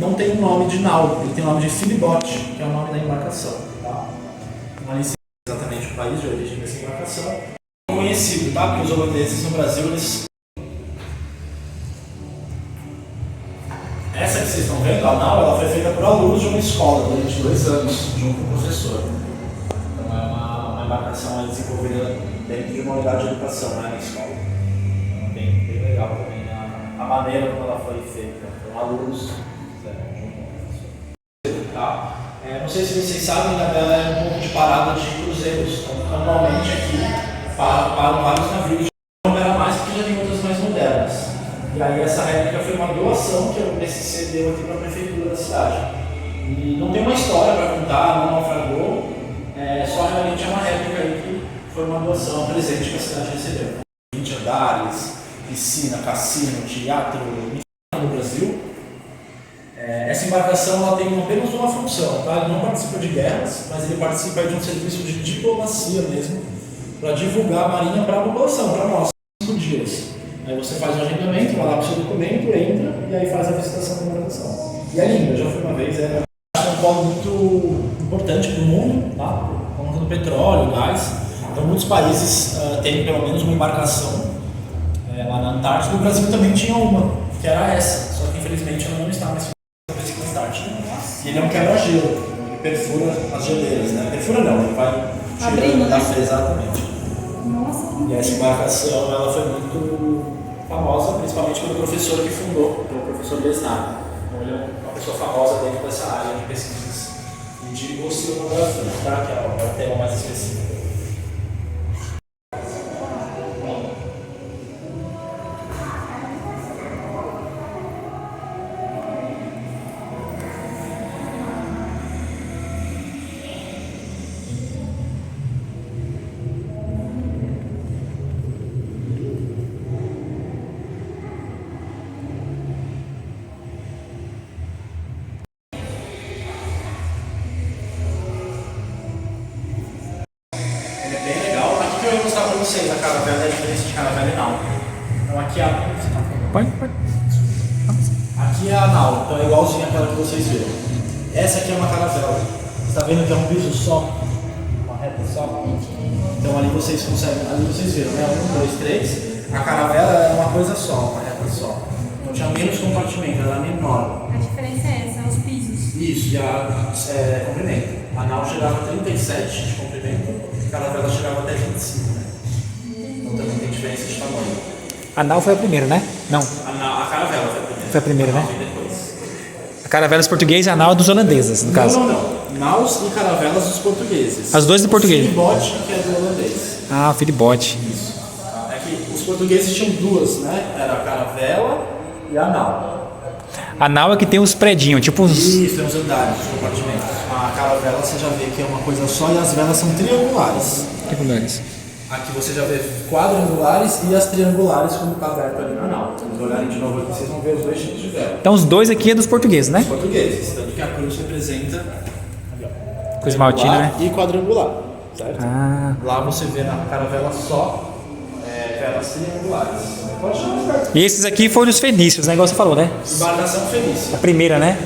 não tem o nome de nau, ele tem o nome de Filibot, que é o nome da embarcação. Tá? Não é exatamente o país de origem dessa embarcação. Conhecido, tá? Porque os holandeses no Brasil, eles... Essa que vocês estão vendo, a nau, ela foi feita por alunos de uma escola durante 2 anos, junto com o professor. Então é uma embarcação desenvolvida dentro de uma unidade de educação, né, na escola. Então é bem legal também a maneira como ela foi feita. Então alunos fizeram junto com o professor. Tá? Não sei se vocês sabem, a Ilhabela é um ponto de parada de cruzeiros. Então, normalmente aqui param vários navios. Não era mais porque já tem outras mais modernas. E aí essa réplica foi uma doação que o PCC deu aqui para a prefeitura da cidade. E não tem uma história para contar, não naufragou, só realmente é uma réplica aí que foi uma doação, um presente que a cidade recebeu. 20 andares, piscina, cassino, teatro, no Brasil. Essa embarcação ela tem apenas uma função, tá? Ele não participa de guerras, mas ele participa de um serviço de diplomacia mesmo, para divulgar a marinha para a população, para nós, 5 dias. Aí você faz o agendamento, vai lá para o seu documento, entra e aí faz a visitação da embarcação. E é linda, já fui uma vez, é um polo muito importante para o mundo, tá? Por conta do petróleo, gás. Então muitos países têm pelo menos uma embarcação lá na Antártida. O Brasil também tinha uma, que era essa, só que infelizmente ela não está mais na Antártida. E ele é um quebra-gelo, ele perfura as geleiras, né? Perfura não, ele vai abrindo, né? Exatamente. Nossa. E essa embarcação ela foi muito famosa, principalmente pelo professor que fundou, que é o professor Besnard. Então ele é uma pessoa famosa dentro dessa área de pesquisas e de oceanografia, tá? Que é o tema mais específico. Vocês, a caravela é diferente de caravela e nau. Então aqui é a... Pode. Aqui é a nau, então é igualzinho àquela que vocês viram. Essa aqui é uma caravela. Você está vendo que é um piso só? Uma reta só? Então ali vocês conseguem, ali vocês viram, né? 1, 2, 3. A caravela é uma coisa só, uma reta só. Então tinha menos compartimento, ela era menor. A diferença é essa, os pisos. Isso, e a comprimento. A nau chegava a 37 de comprimento, a caravela chegava até 25, né? Também tem diferença de tamanho. A nau foi a primeira, né? Não. A caravela foi a primeira. Foi a primeira, né? Depois. A caravela dos portugueses e a nau é dos holandeses, no caso. Não. Naus e caravelas dos portugueses. As duas do português. O filibote, que é do holandês. Ah, filibote. Isso. É que os portugueses tinham duas, né? Era a caravela e a nau. A nau é que tem os predinhos, tipo uns... Isso, tem os andares, os compartimentos. A caravela você já vê que é uma coisa só e as velas são triangulares. Triangulares. Aqui você já vê quadrangulares e as triangulares, como está aberto ali na nau. Se vocês olharem de novo aqui, vocês vão ver os dois tipos de vela. Então os dois aqui é dos portugueses, né? Os portugueses, tanto que a cruz representa Com esmaltina, né? e quadrangular, certo? Ah. Lá você vê na caravela só velas triangulares. Pode chamar de perto. E esses aqui foram os fenícios, né? Igual você falou, né? Embarcação Fenícia. A primeira, né?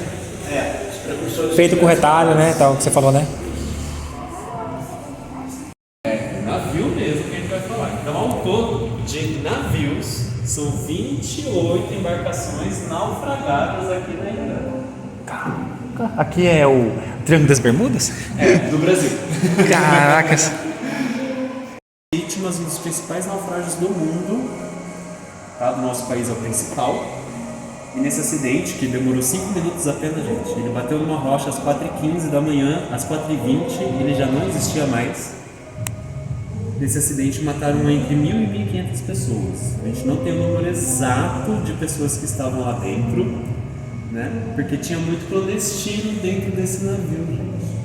Os precursores. Feito com retalho, né? Tal, que você falou, né? Navio mesmo que a gente vai falar. Então, ao todo de navios, são 28 embarcações naufragadas aqui na ilha. Aqui é o Triângulo das Bermudas? Do Brasil. Caracas. Vítimas, um dos principais naufrágios do mundo, tá? Do nosso país é o principal. E nesse acidente, que demorou 5 minutos apenas, gente, ele bateu numa rocha às 4h15 da manhã, às 4h20 ele já não existia mais. Nesse acidente mataram entre 1.000 e 1.500 pessoas. A gente não tem o número exato de pessoas que estavam lá dentro, né? Porque tinha muito clandestino dentro desse navio, gente.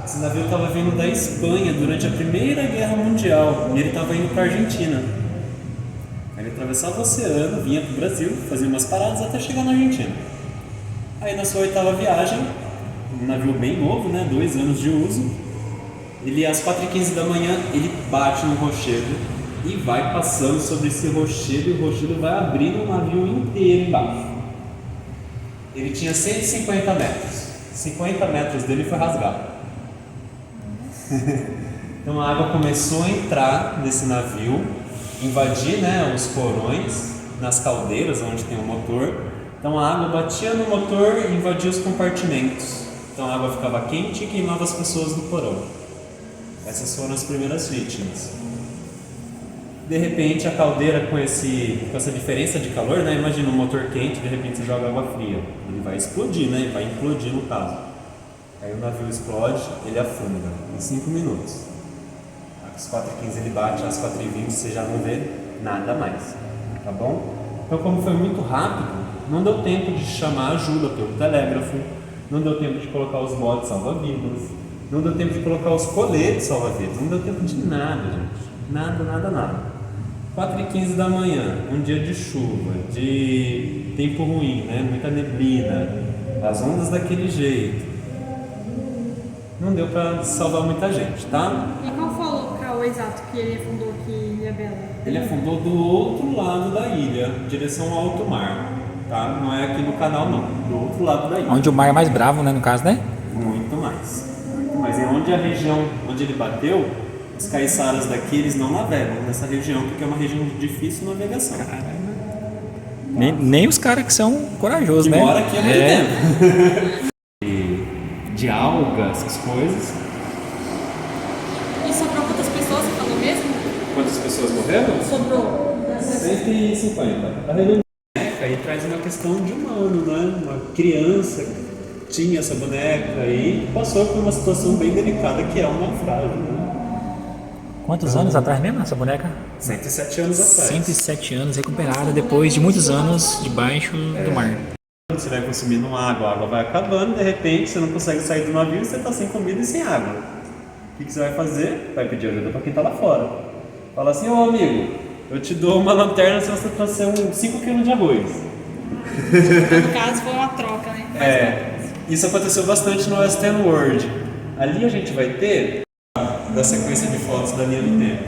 Esse navio estava vindo da Espanha durante a Primeira Guerra Mundial e ele estava indo para a Argentina. Aí ele atravessava o oceano, vinha para o Brasil, fazia umas paradas até chegar na Argentina. Aí na sua 8ª viagem, um navio bem novo, né? 2 anos de uso. Ele, às 4h15 da manhã, ele bate no rochedo e vai passando sobre esse rochedo e o rochedo vai abrindo o navio inteiro embaixo. Ele tinha 150 metros. 50 metros dele foi rasgado. Então a água começou a entrar nesse navio, invadir, né, os porões, nas caldeiras onde tem o motor. Então a água batia no motor e invadia os compartimentos. Então a água ficava quente e queimava as pessoas do porão. Essas foram as primeiras vítimas. De repente a caldeira com essa diferença de calor, né? Imagina um motor quente, de repente você joga água fria. Ele vai explodir, né? Ele vai implodir no caso. Aí o navio explode, ele afunda em 5 minutos. Às 4h15 ele bate, às 4h20 você já não vê nada mais. Tá bom? Então como foi muito rápido, não deu tempo de chamar ajuda pelo telégrafo, não deu tempo de colocar os botes salva-vidas, não deu tempo de colocar os coletes salva-vidas, não deu tempo de nada, gente. Nada. 4h15 da manhã, um dia de chuva, de tempo ruim, né? Muita neblina, as ondas daquele jeito. Não deu pra salvar muita gente, tá? E qual foi o local exato que ele afundou aqui em Ilhabela? Ele afundou do outro lado da ilha, em direção ao alto mar, tá? Não é aqui no canal não, do outro lado da ilha. Onde o mar é mais bravo, né, no caso, né? Muito mais. E onde a região onde ele bateu, os caiçaras daqui eles não navegam nessa região porque é uma região de difícil navegação. Nem os caras que são corajosos, Que né? mora aqui há muito tempo. de alga, essas coisas. E sobrou quantas pessoas, você falou mesmo? Quantas pessoas morreram? Sobrou. 150. A boneca aí traz uma questão de humano, né? Uma criança tinha essa boneca e passou por uma situação bem delicada que é um naufrágio, né? Quantos anos atrás mesmo essa boneca? 107 anos atrás. 107 anos, recuperada depois de muitos anos debaixo do mar. Você vai consumindo água, a água vai acabando, de repente você não consegue sair do navio e você está sem comida e sem água. O que você vai fazer? Vai pedir ajuda para quem está lá fora. Fala assim, ô amigo, eu te dou uma lanterna se você trouxer 5 kg de arroz. No caso foi uma troca, né? Isso aconteceu bastante no West End World. Ali a gente vai ter da sequência de fotos da linha do tempo.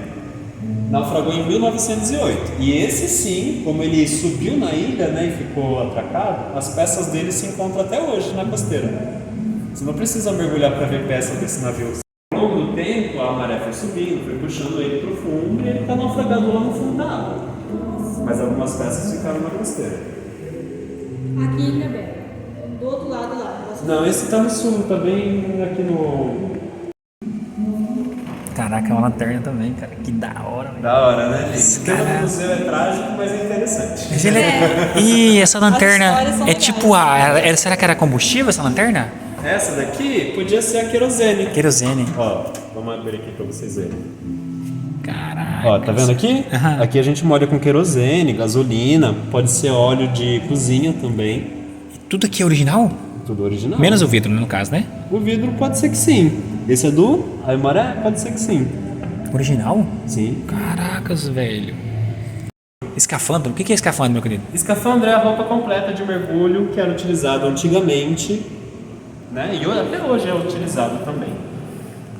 Naufragou em 1908. E esse sim, como ele subiu na ilha, né, e ficou atracado, as peças dele se encontram até hoje na costeira. Você não precisa mergulhar para ver peças desse navio. Ao longo do tempo, a maré foi subindo, foi puxando ele para o fundo e ele está naufragando lá no fundo da água. Mas algumas peças ficaram na costeira. Aqui em Ilhabela. Do outro lado lá. Não, esse está no sul, tá bem aqui no... Caraca, é uma lanterna também, cara. Que da hora, velho. Da hora, né, gente? O tema do museu é trágico, mas é interessante. Mas ele Ih, essa lanterna As histórias são é tipo será que era combustível essa lanterna? Essa daqui podia ser a querosene. Querosene. Ó, vamos abrir aqui pra vocês verem. Caraca. Ó, tá vendo aqui? Aham. Aqui a gente molha com querosene, gasolina, pode ser óleo de cozinha também. Tudo aqui é original? Tudo original. Menos o vidro, no caso, né? O vidro pode ser que sim. Esse é do Aimaré? Pode ser que sim. Original? Sim. Caracas, velho. Escafandro? O que é escafandro, meu querido? Escafandro é a roupa completa de mergulho que era utilizado antigamente, né? E até hoje é utilizado também.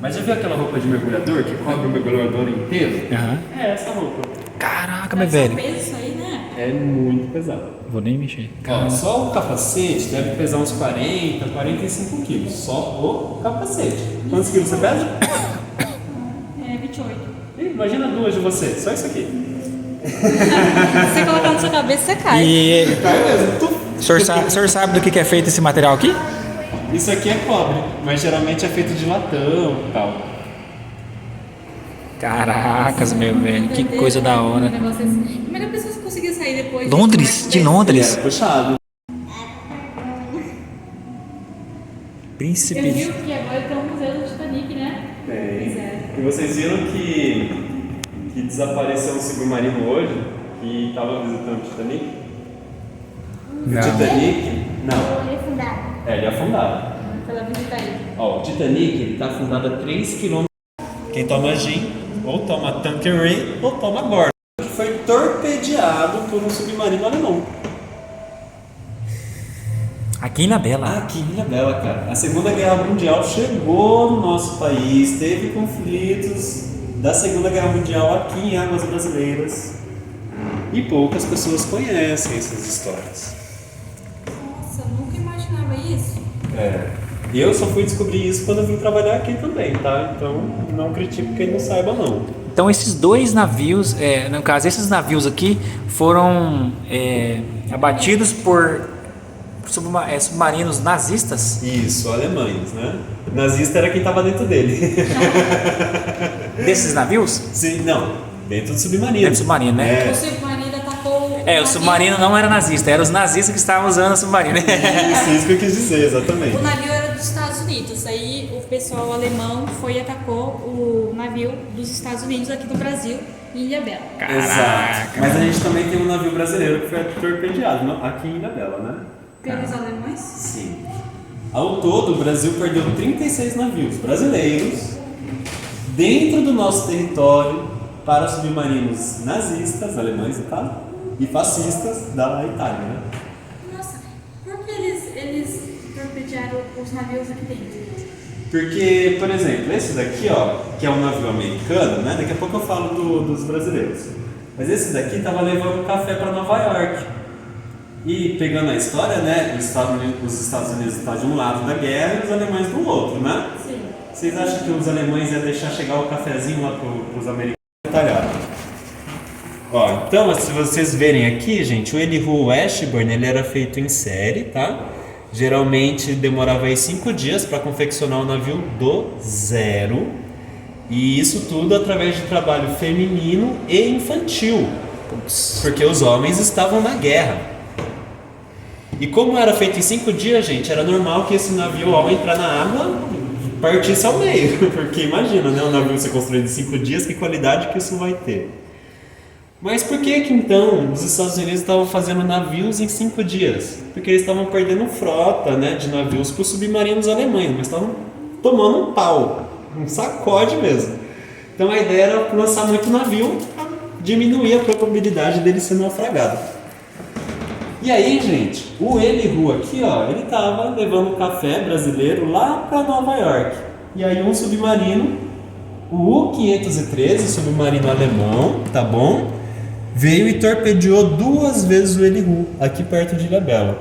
Mas já viu aquela roupa de mergulhador que cobre o mergulhador inteiro? Aham. É essa roupa. Caraca, meu Deve ser velho. peso isso aí, né? É muito pesado. Vou nem mexer. Ó, só o capacete deve pesar uns 40, 45 quilos. Só o capacete. Quantos quilos você pesa? É 28. Ih, imagina 2 de você, só isso aqui. Se você colocar na sua cabeça, você cai. E Cai mesmo. Tu. o senhor sabe do que é feito esse material aqui? Isso aqui é cobre, mas geralmente é feito de latão e tal. Caracas, meu velho. Que coisa da Um hora. negócio assim. Como é que a pessoa conseguia sair depois? Londres? De Londres? É puxado. Príncipe. Eu vi que agora tem um museu do Titanic, né? Pois é. E vocês viram que desapareceu um submarino hoje que estava visitando o Titanic? Não. O Titanic? Não. Ele é fundado. É, ele é afundado. Pela visita aí. Ó, o Titanic está afundado a 3 km. Quem toma gin, ou toma Tanqueray, ou toma Gordon. Foi torpedeado por um submarino alemão. Aqui na Bela. Aqui em Ilhabela, cara. A Segunda Guerra Mundial chegou no nosso país, teve conflitos da Segunda Guerra Mundial aqui em águas brasileiras. E poucas pessoas conhecem essas histórias. Nossa, eu nunca imaginava isso. Eu só fui descobrir isso quando eu vim trabalhar aqui também, tá? Então não critico quem não saiba, não. Então esses dois navios, no caso, esses navios aqui foram abatidos por submarinos nazistas. Isso, alemães, né? Nazista era quem tava dentro dele. Desses navios? Sim, não, dentro do submarino. Dentro do submarino, né? O submarino atacou o O navio. submarino não era nazista, eram os nazistas que estavam usando o submarino. Isso que eu quis dizer, exatamente. O navio era dos Estados Unidos, aí o pessoal alemão foi e atacou o navio dos Estados Unidos aqui no Brasil, em Ilhabela. Exato. Mas a gente também tem um navio brasileiro que foi torpedeado aqui em Ilhabela, né? Pelos alemães? Sim. Ao todo, o Brasil perdeu 36 navios brasileiros dentro do nosso território para submarinos nazistas, alemães no caso, e fascistas da Itália, né? Nossa, por que eles torpedearam os navios aqui dentro? Porque, por exemplo, esse daqui, ó, que é um navio americano, né? Daqui a pouco eu falo dos brasileiros. Mas esse daqui estava levando café para Nova York. E pegando a história, né? Os Estados Unidos estão de um lado da guerra e os alemães do outro, né? Sim. Vocês acham que os alemães iam deixar chegar o cafezinho lá para os americanos? Detalhado. Ó, então, se vocês verem aqui, gente, o Elihu Washburn, ele era feito em série, tá? Geralmente demorava aí 5 dias para confeccionar o navio do zero. E isso tudo através de trabalho feminino e infantil. Porque os homens estavam na guerra. E como era feito em 5 dias, gente, era normal que esse navio, ao entrar na água, partisse ao meio. Porque imagina, né? Um navio ser construído em 5 dias, que qualidade que isso vai ter. Mas por que então os Estados Unidos estavam fazendo navios em 5 dias? Porque eles estavam perdendo frota, né, de navios para os submarinos alemães, mas estavam tomando um pau, um sacode mesmo. Então a ideia era lançar muito navio para diminuir a probabilidade dele ser naufragado. E aí, gente, o Elihu aqui, ó, ele estava levando café brasileiro lá para Nova York. E aí um submarino, o U-513, submarino alemão, tá bom? Veio e torpedeou 2 vezes o Elihu, aqui perto de Ilhabela.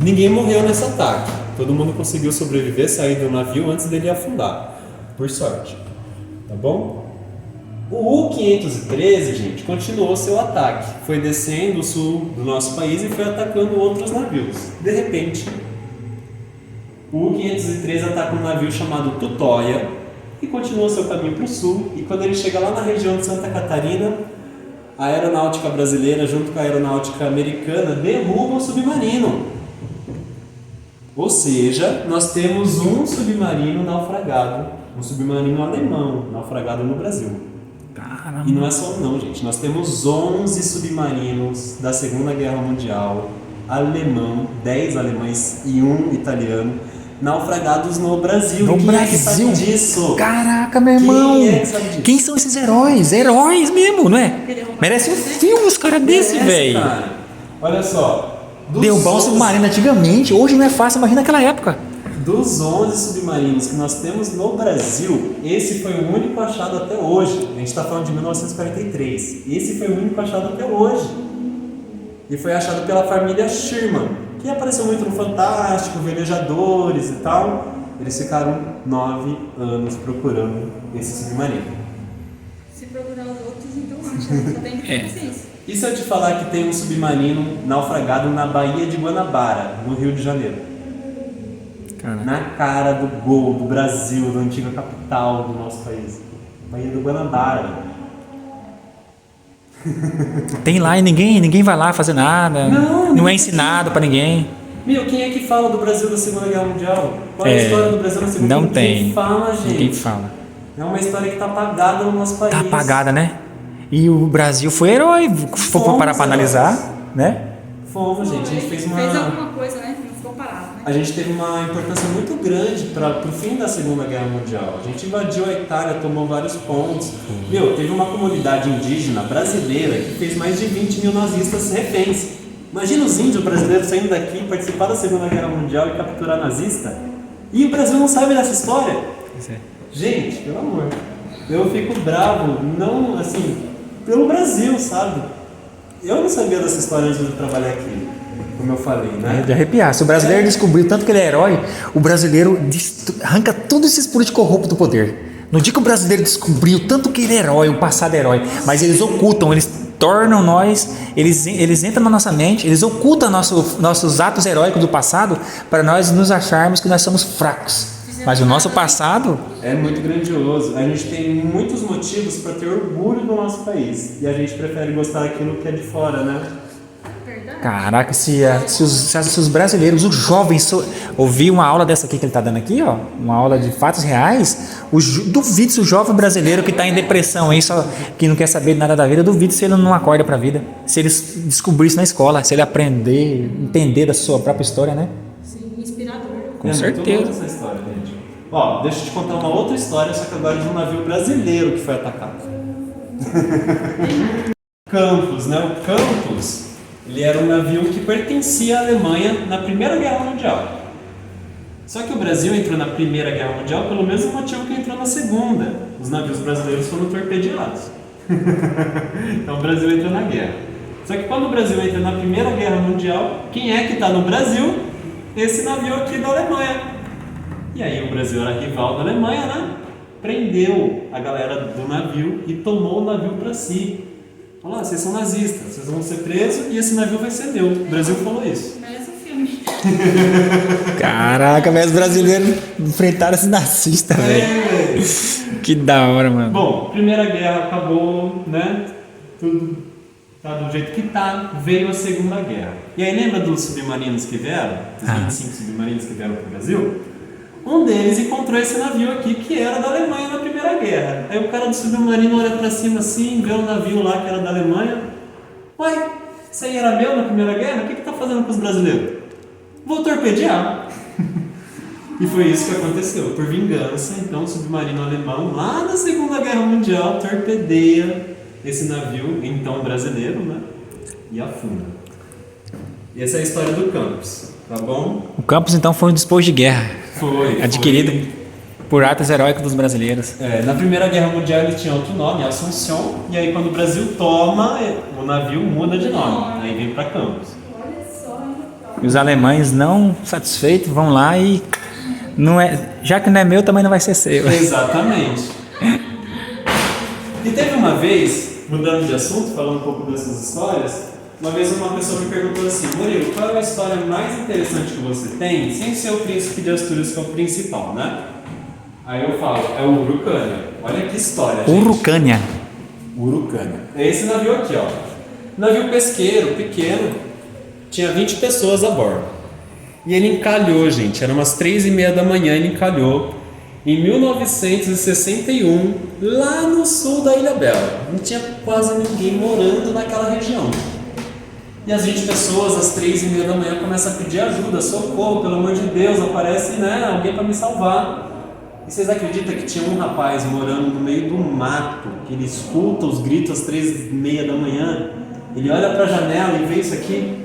Ninguém morreu nesse ataque. Todo mundo conseguiu sobreviver, sair do navio antes dele afundar. Por sorte. Tá bom? O U-513, gente, continuou seu ataque. Foi descendo o sul do nosso país e foi atacando outros navios. De repente, o U-513 ataca um navio chamado Tutóia e continua seu caminho para o sul. E quando ele chega lá na região de Santa Catarina, a aeronáutica brasileira, junto com a aeronáutica americana, derruba o submarino. Ou seja, nós temos um submarino naufragado, um submarino alemão naufragado no Brasil. Caramba. E não é só um não, gente. Nós temos 11 submarinos da Segunda Guerra Mundial, alemão, 10 alemães e 1 italiano, naufragados no Brasil. No Quem Brasil? é que sabe disso? Caraca, meu irmão! Quem é que sabe disso? Quem são esses heróis? Heróis mesmo, não é? Merece um filme os caras desse, velho. Cara. Olha só. Derrubar um submarino antigamente, hoje não é fácil, imagina naquela época. Dos 11 submarinos que nós temos no Brasil, esse foi o único achado até hoje. A gente está falando de 1943. Esse foi o único achado até hoje. E foi achado pela família Sherman, que apareceu muito no Fantástico, Velejadores e tal. Eles ficaram 9 anos procurando esse submarino. Se procurar os outros, então acha. Só tem que fazer isso. E se eu te falar que tem um submarino naufragado na Baía de Guanabara, no Rio de Janeiro? Cara. Na cara do gol do Brasil, da antiga capital do nosso país. Baía do Guanabara. Tem lá e ninguém vai lá fazer nada. Não é ensinado pra ninguém. Meu, quem é que fala do Brasil da Segunda Guerra Mundial? Qual é a história do Brasil da Segunda Guerra Não Mundial? tem. Ninguém fala, gente. Ninguém fala. É uma história que tá apagada no nosso país. Tá apagada, né? E o Brasil foi herói, se for Fomos parar pra analisar, heróis. né? Fomos, gente. A gente fez Fez alguma coisa, né? Não ficou parado, né? A gente teve uma importância muito grande para o fim da Segunda Guerra Mundial. A gente invadiu a Itália, tomou vários pontos. Meu, teve uma comunidade indígena brasileira que fez mais de 20 mil nazistas reféns. Imagina os índios brasileiros saindo daqui, participar da Segunda Guerra Mundial e capturar nazista. E o Brasil não sabe dessa história? Gente, pelo amor. Eu fico bravo, não assim, pelo Brasil, sabe? Eu não sabia dessa história antes de trabalhar aqui. como eu falei, né? De arrepiar. Se o brasileiro descobriu tanto que ele é herói, o brasileiro arranca todos esses políticos corruptos do poder. No dia que o brasileiro descobriu tanto que ele é herói, o passado é herói, mas eles ocultam, eles tornam nós, eles entram na nossa mente, eles ocultam nossos atos heróicos do passado para nós nos acharmos que nós somos fracos. Mas o nosso passado é muito grandioso. A gente tem muitos motivos para ter orgulho do nosso país. E a gente prefere gostar daquilo que é de fora, né? Caraca, se os brasileiros, os jovens, ouvir uma aula dessa aqui que ele está dando aqui, ó, uma aula de fatos reais, duvido se o jovem brasileiro que está em depressão aí, só, que não quer saber de nada da vida, duvido se ele não acorda para a vida, se ele descobrir isso na escola, se ele aprender, entender da sua própria história, né? Sim, inspirador. Com certeza. Muito boa essa história, gente. Ó, deixa eu te contar uma outra história, só que agora de um navio brasileiro que foi atacado. Campos, né? O Campos, ele era um navio que pertencia à Alemanha na Primeira Guerra Mundial. Só que o Brasil entrou na Primeira Guerra Mundial pelo mesmo motivo que entrou na Segunda. Os navios brasileiros foram torpedeados. Então o Brasil entrou na guerra. Só que quando o Brasil entra na Primeira Guerra Mundial, quem é que está no Brasil? Esse navio aqui da Alemanha. E aí o Brasil era rival da Alemanha, né? Prendeu a galera do navio e tomou o navio para si. Falou, vocês são nazistas, vocês vão ser presos e esse navio vai ser meu. O Brasil falou isso. Parece um filme. Caraca, mas os brasileiros enfrentaram esse nazista, velho. Que da hora, mano. Bom, Primeira Guerra acabou, né? Tudo tá do jeito que tá. Veio a Segunda Guerra. E aí lembra dos submarinos que vieram? Dos 25 submarinos que vieram pro Brasil? Um deles encontrou esse navio aqui que era da Alemanha na Primeira Guerra. Aí o cara do submarino olha pra cima assim, vê um navio lá que era da Alemanha. Uai, isso aí era meu na Primeira Guerra? O que tá fazendo com os brasileiros? Vou torpedear. E foi isso que aconteceu. Por vingança, então o submarino alemão lá na Segunda Guerra Mundial torpedeia esse navio, então brasileiro, né? E afunda. E essa é a história do Campos, tá bom? O Campos então foi um disposto de guerra. Foi. Adquirido por atos heróicos dos brasileiros. Na Primeira Guerra Mundial ele tinha outro nome, Assunção, e aí quando o Brasil toma, o navio muda de nome, aí vem para Campos. E os alemães não satisfeitos vão lá e não é, já que não é meu, também não vai ser seu. Exatamente. E teve uma vez, mudando de assunto, falando um pouco dessas histórias, uma vez uma pessoa me perguntou assim, Murilo, qual é a história mais interessante que você tem, sem ser o príncipe de Astúrias, que é o principal, né? Aí eu falo, é o Urucânia. Olha que história, gente. Urucânia. Urucânia. É esse navio aqui, ó. Navio pesqueiro, pequeno, tinha 20 pessoas a bordo. E ele encalhou, gente, era umas 3h30 da manhã, ele encalhou em 1961, lá no sul da Ilha Bela. Não tinha quase ninguém morando naquela região. E as 20 pessoas, às 3h30 da manhã, começam a pedir ajuda, socorro, pelo amor de Deus, aparece, né, alguém para me salvar. E vocês acreditam que tinha um rapaz morando no meio do mato, que ele escuta os gritos às 3h30 da manhã, ele olha para a janela e vê isso aqui,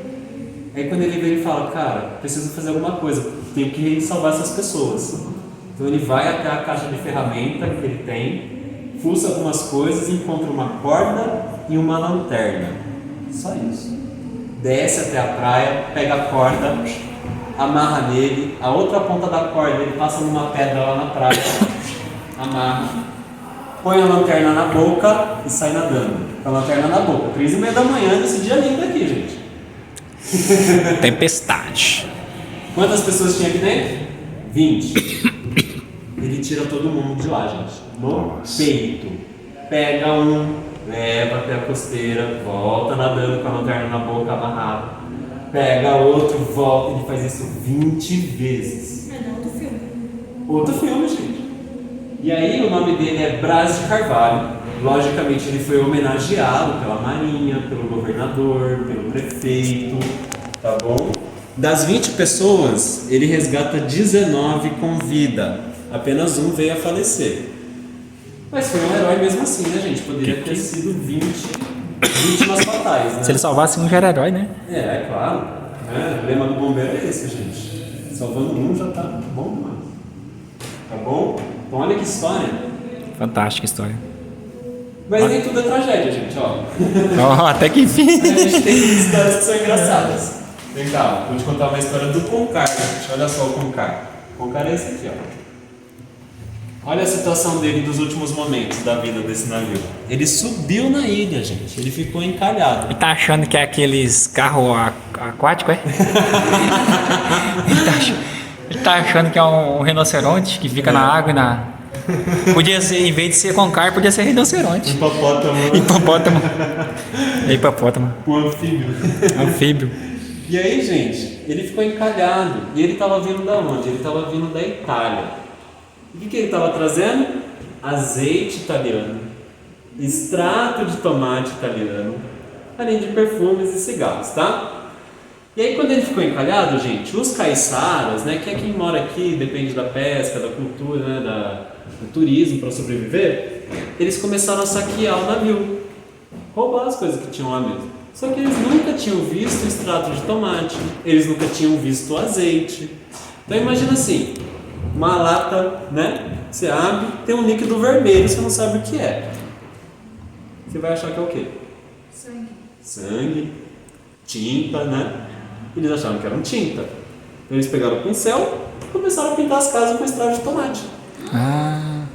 aí quando ele vê, ele fala, cara, preciso fazer alguma coisa, tenho que salvar essas pessoas. Então ele vai até a caixa de ferramenta que ele tem, fuça algumas coisas e encontra uma corda e uma lanterna. Só isso. Desce até a praia, pega a corda, amarra nele, a outra ponta da corda ele passa numa pedra lá na praia, amarra, põe a lanterna na boca e sai nadando. Com a lanterna na boca, 3h30 da manhã nesse dia lindo aqui, gente. Tempestade. Quantas pessoas tinha aqui dentro? 20. Ele tira todo mundo de lá, gente. No peito. Pega um, leva até a costeira, volta nadando com a lanterna na boca amarrada. Pega outro, volta. Ele faz isso 20 vezes. É outro filme. Outro filme, gente. E aí o nome dele é Brás de Carvalho. Logicamente ele foi homenageado pela Marinha, pelo governador, pelo prefeito, tá bom? Das 20 pessoas, ele resgata 19 com vida. Apenas um veio a falecer. Mas foi um herói mesmo assim, né, gente? Poderia ter sido 20 vítimas fatais, né? Se ele salvasse um, já era herói, né? É claro. O lema do bombeiro é esse, gente. Salvando um já tá bom demais. Tá bom? Então olha que história. Fantástica história. Mas nem tudo é tragédia, gente, ó. Até que enfim. A gente tem histórias que são engraçadas. Vem cá, vou te contar uma história do Concar, gente. Olha só o Concar. O Concar é esse aqui, ó. Olha a situação dele dos últimos momentos da vida desse navio. Ele subiu na ilha, gente. Ele ficou encalhado. Ele tá achando que é aqueles carros aquáticos, é? Ele tá achando que é um rinoceronte que fica na água e na... Podia ser, em vez de ser concar, podia ser rinoceronte. Hipopótamo. Hipopótamo. É hipopótamo. Um anfíbio. Anfíbio. E aí, gente, ele ficou encalhado. E ele tava vindo da onde? Ele tava vindo da Itália. O que ele estava trazendo? Azeite italiano, extrato de tomate italiano, além de perfumes e cigarros, tá? E aí quando ele ficou encalhado, gente, os caiçaras, né, que é quem mora aqui, depende da pesca, da cultura, né, do turismo para sobreviver, eles começaram a saquear o navio, roubar as coisas que tinham lá mesmo. Só que eles nunca tinham visto extrato de tomate, eles nunca tinham visto azeite. Então imagina assim, uma lata, né? Você abre, tem um líquido vermelho, você não sabe o que é. Você vai achar que é o quê? Sangue, tinta, né? Eles acharam que era tinta. Então eles pegaram o pincel e começaram a pintar as casas com extrato de tomate. Ah.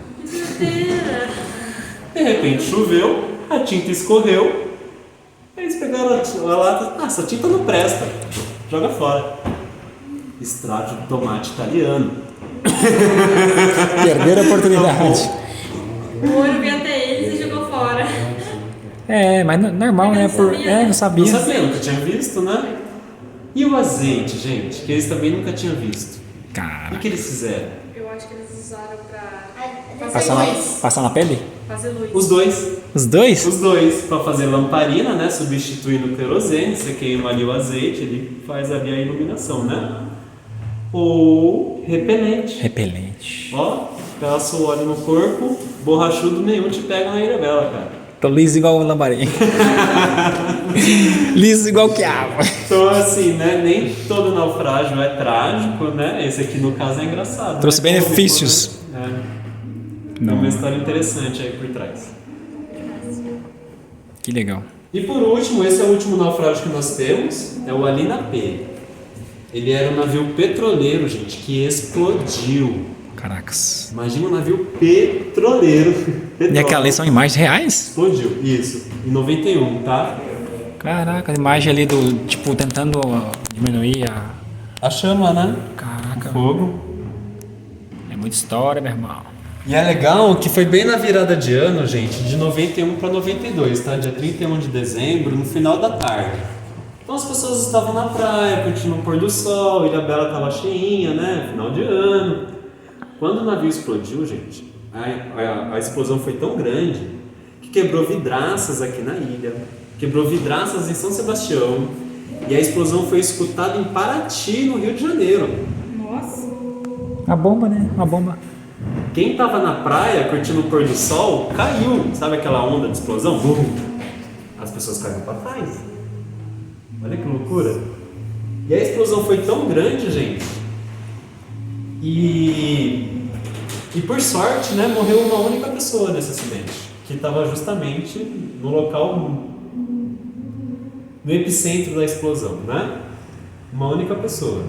De repente choveu, a tinta escorreu. Eles pegaram a lata, essa tinta não presta, joga fora. Extrato de tomate italiano. Perderam a oportunidade. O olho veio até eles e jogou fora. É, mas normal, né? Não sabia. Não sabia, nunca tinha visto, né? E o azeite, gente, que eles também nunca tinham visto. O Cara. que eles fizeram? Eu acho que eles usaram pra Passar na pele? fazer luz. Os dois. Os dois? Os dois, para fazer lamparina, né? Substituindo o querosene, você queima ali o azeite, ele faz ali a iluminação, né? Ou repelente. Repelente. Ó, passa o óleo no corpo, borrachudo nenhum te pega na Ilha Bela, cara. Tô liso igual o lambarim. Liso igual que água. Então, assim, né? Nem todo naufrágio é trágico, né? Esse aqui, no caso, é engraçado. Trouxe né? benefícios. Cômico, né? É uma história interessante aí por trás. Que legal. E por último, esse é o último naufrágio que nós temos, é o Alina P. Ele era um navio petroleiro, gente, que explodiu. Caracas. Imagina um navio petroleiro. E aquelas são imagens reais? Explodiu, isso. Em 91, tá? Caraca, a imagem ali do, tipo, tentando diminuir A chama, né? Caraca. Fogo. É muita história, meu irmão. E é legal que foi bem na virada de ano, gente, de 91 para 92, tá? Dia 31 de dezembro, no final da tarde. Então as pessoas estavam na praia, curtindo o pôr do sol, Ilha Bela estava cheinha, né? Final de ano. Quando o navio explodiu, gente, a explosão foi tão grande que quebrou vidraças aqui na ilha, quebrou vidraças em São Sebastião, e a explosão foi escutada em Paraty, no Rio de Janeiro. Nossa. Uma bomba, né? Uma bomba. Quem estava na praia curtindo o pôr do sol caiu, sabe aquela onda de explosão? Bum! As pessoas caíram para trás. Olha que loucura! E a explosão foi tão grande, gente, e por sorte, né, morreu uma única pessoa nesse acidente, que estava justamente no local, no epicentro da explosão, né? Uma única pessoa.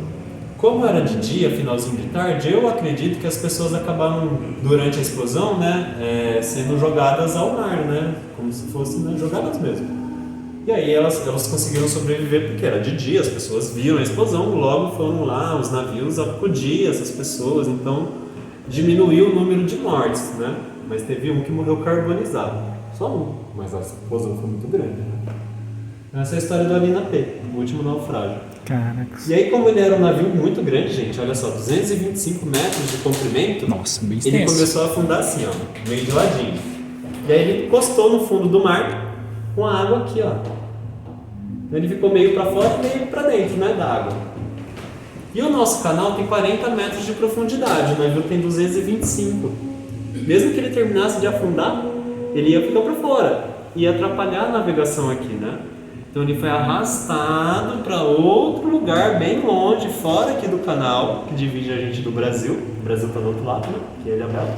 Como era de dia, finalzinho de tarde, eu acredito que as pessoas acabaram, durante a explosão, né, sendo jogadas ao mar, né, como se fossem, né, jogadas mesmo. E aí elas conseguiram sobreviver porque era de dia, as pessoas viram a explosão, logo foram lá, os navios acudiam essas pessoas, então diminuiu o número de mortes, né? Mas teve um que morreu carbonizado, só um, mas a explosão foi muito grande, né? Essa é a história do Alina P, o último naufrágio. Caraca. E aí, como ele era um navio muito grande, gente, olha só, 225 metros de comprimento, Nossa, bem ele extenso. começou a afundar assim, ó, meio de ladinho. E aí ele encostou no fundo do mar com a água aqui, ó. Então ele ficou meio para fora e meio para dentro, né, da água. E o nosso canal tem 40 metros de profundidade, o navio tem 225. Mesmo que ele terminasse de afundar, ele ia ficar para fora, ia atrapalhar a navegação aqui, né? Então ele foi arrastado para outro lugar bem longe, fora aqui do canal, que divide a gente do Brasil. O Brasil está do outro lado, né? Que é a Ilha Bela.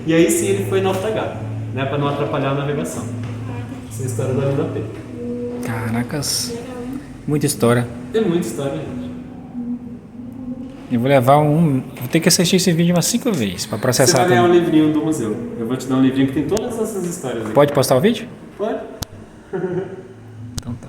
E aí sim ele foi naufragado, né? Para não atrapalhar a navegação. Essa é a história da Alina P. Caracas. Muita história. Tem muita história, gente. Eu vou levar um. Vou ter que assistir esse vídeo umas 5 vezes pra Você processar vai ganhar um também. livrinho do museu. Eu vou te dar um livrinho que tem todas essas histórias aqui. Pode postar o vídeo? Pode? Então tá.